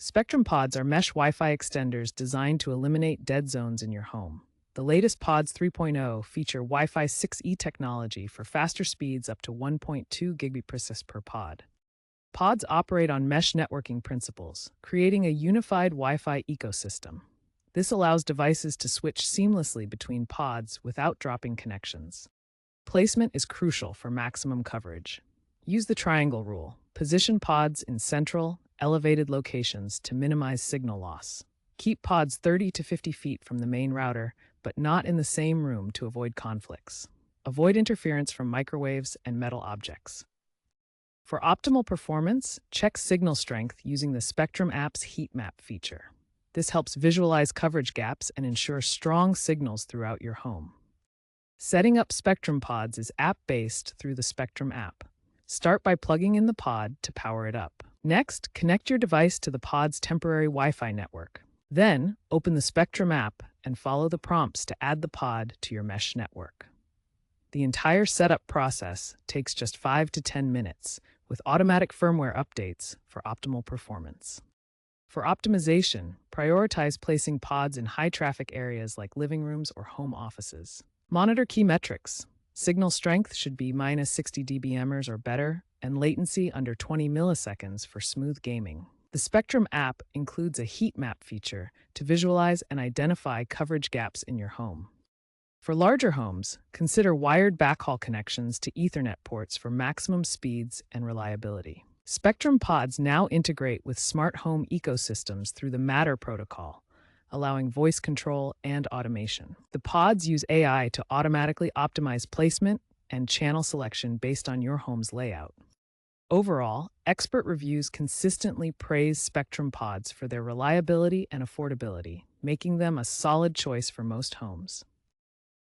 Spectrum pods are mesh Wi-Fi extenders designed to eliminate dead zones in your home. The latest Pods 3.0 feature Wi-Fi 6E technology for faster speeds up to 1.2 gigabits per pod. Pods operate on mesh networking principles, creating a unified Wi-Fi ecosystem. This allows devices to switch seamlessly between pods without dropping connections. Placement is crucial for maximum coverage. Use the triangle rule. Position pods in central, elevated locations to minimize signal loss. Keep pods 30 to 50 feet from the main router, but not in the same room to avoid conflicts. Avoid interference from microwaves and metal objects. For optimal performance, check signal strength using the Spectrum app's heat map feature. This helps visualize coverage gaps and ensure strong signals throughout your home. Setting up Spectrum pods is app-based through the Spectrum app. Start by plugging in the pod to power it up. Next, connect your device to the pod's temporary Wi-Fi network. Then, open the Spectrum app and follow the prompts to add the pod to your mesh network. The entire setup process takes just 5 to 10 minutes, with automatic firmware updates for optimal performance. For optimization, prioritize placing pods in high-traffic areas like living rooms or home offices. Monitor key metrics. Signal strength should be -60 dBm or better, and latency under 20 milliseconds for smooth gaming. The Spectrum app includes a heat map feature to visualize and identify coverage gaps in your home. For larger homes, consider wired backhaul connections to Ethernet ports for maximum speeds and reliability. Spectrum pods now integrate with smart home ecosystems through the Matter protocol, allowing voice control and automation. The pods use AI to automatically optimize placement and channel selection based on your home's layout. Overall, expert reviews consistently praise Spectrum pods for their reliability and affordability, making them a solid choice for most homes.